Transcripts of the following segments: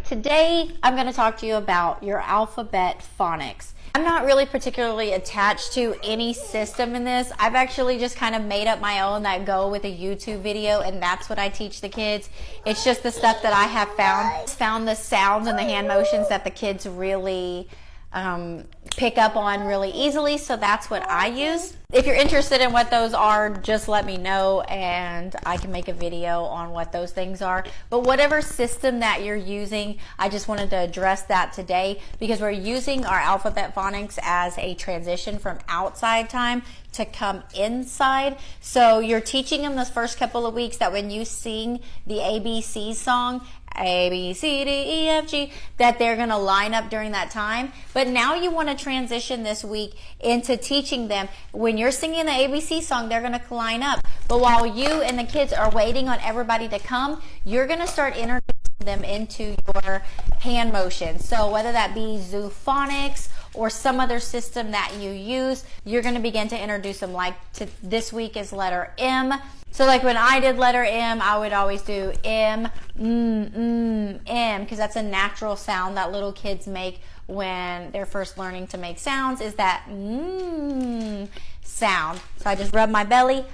Today, I'm going to talk to you about your alphabet phonics. I'm not really particularly attached to any system in this. I've actually just kind of made up my own that go with a YouTube video, and that's what I teach the kids. It's just the stuff that I have found the sounds and the hand motions that the kids really pick up on really easily, so that's what I use. If you're interested in what those are, just let me know and I can make a video on what those things are. But whatever system that you're using, I just wanted to address that today because we're using our alphabet phonics as a transition from outside time to come inside. So you're teaching them those first couple of weeks that when you sing the ABC song, A, B, C, D, E, F, G, that they're going to line up during that time. But now you want to transition this week into teaching them when you're singing the ABC song, they're going to line up. But while you and the kids are waiting on everybody to come, you're going to start introducing them into your hand motion. So whether that be Zoophonics or some other system that you use, you're going to begin to introduce them. Like this week is letter M. So like when I did letter M, I would always do M, M, because that's a natural sound that little kids make when they're first learning to make sounds, is that sound. So I just rub my belly,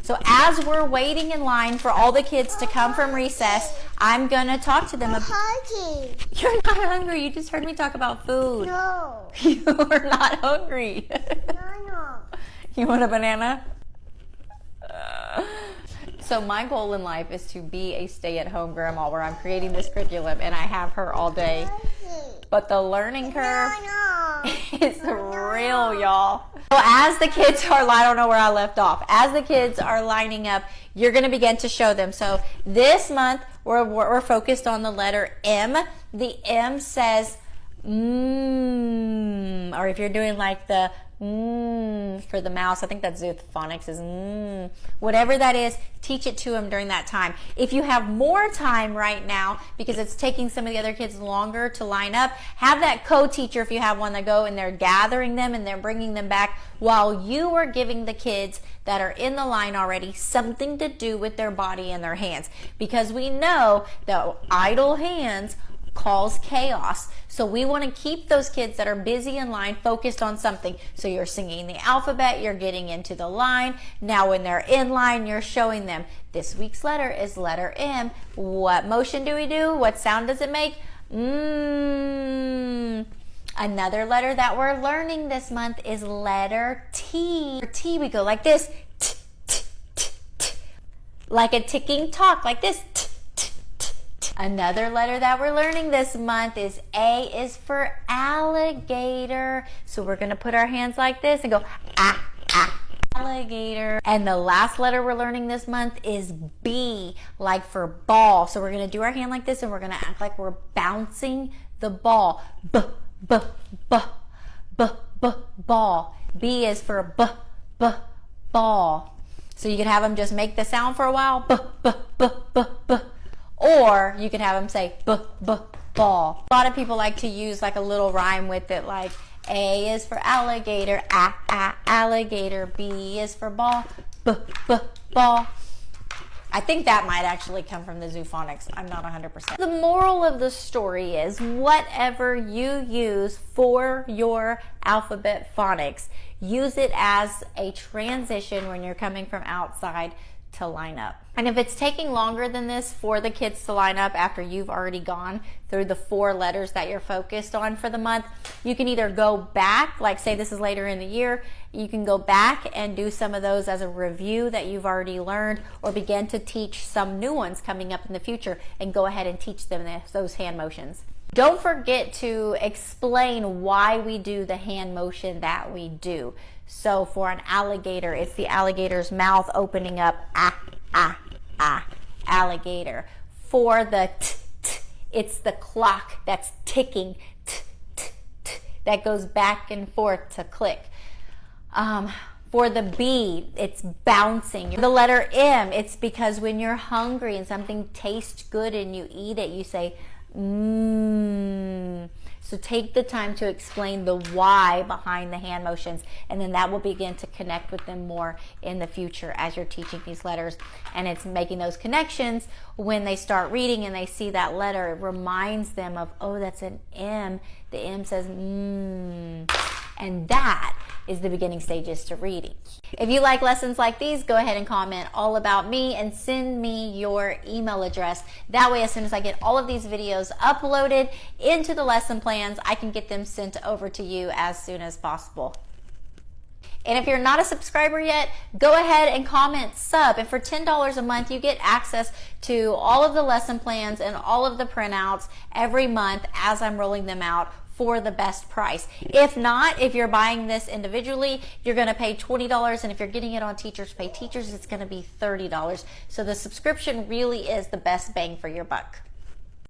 So as we're waiting in line for all the kids to come from recess, I'm going to talk to them. I'm hungry. You're not hungry. You just heard me talk about food. No. You are not hungry. No. You want a banana? So my goal in life is to be a stay-at-home grandma where I'm creating this curriculum and I have her all day. But the learning curve is real, y'all. So as the kids are, I don't know where I left off. As the kids are lining up, you're going to begin to show them. So this month, we're focused on the letter M. The M says, or if you're doing like the for the mouse, I think that's Zoophonics is whatever that is, teach it to them during that time. If you have more time right now because it's taking some of the other kids longer to line up, have that co-teacher if you have one that go and they're gathering them and they're bringing them back while you are giving the kids that are in the line already something to do with their body and their hands, because we know that idle hands cause chaos. So we want to keep those kids that are busy in line focused on something. So you're singing the alphabet, you're getting into the line. Now when they're in line, you're showing them this week's letter is letter M. What motion do we do? What sound does it make? Another letter that we're learning this month is letter T. For T, we go like this, t, t, t, t. Like a ticking clock, like this. T. Another letter that we're learning this month is A, is for alligator. So we're going to put our hands like this and go, alligator. And the last letter we're learning this month is B, like for ball. So we're going to do our hand like this and we're going to act like we're bouncing the ball. B, b, b, b, b, ball. B is for b, b, ball. So you can have them just make the sound for a while. B, b, b, b, b. Or you can have them say ball. A lot of people like to use like a little rhyme with it, like A is for alligator, alligator. B is for ball, ball. I think that might actually come from the Zoophonics. I'm not 100%. The moral of the story is whatever you use for your alphabet phonics, use it as a transition when you're coming from outside to line up. And if it's taking longer than this for the kids to line up after you've already gone through the 4 letters that you're focused on for the month, you can either go back, like say this is later in the year, you can go back and do some of those as a review that you've already learned, or begin to teach some new ones coming up in the future and go ahead and teach them those hand motions. Don't forget to explain why we do the hand motion that we do. So for an alligator, it's the alligator's mouth opening up, alligator. For the t, it's the clock that's ticking, t, that goes back and forth to click. For the B, it's bouncing. The letter M, it's because when you're hungry and something tastes good and you eat it, you say, So take the time to explain the why behind the hand motions, and then that will begin to connect with them more in the future as you're teaching these letters. And it's making those connections when they start reading and they see that letter. It reminds them of, oh, that's an M. The M says and that is the beginning stages to reading. If you like lessons like these, go ahead and comment all about me and send me your email address. That way, as soon as I get all of these videos uploaded into the lesson plans, I can get them sent over to you as soon as possible. And if you're not a subscriber yet, go ahead and comment sub. And for $10 a month, you get access to all of the lesson plans and all of the printouts every month as I'm rolling them out for the best price. If not, if you're buying this individually, you're going to pay $20. And if you're getting it on Teachers Pay Teachers, it's going to be $30. So the subscription really is the best bang for your buck.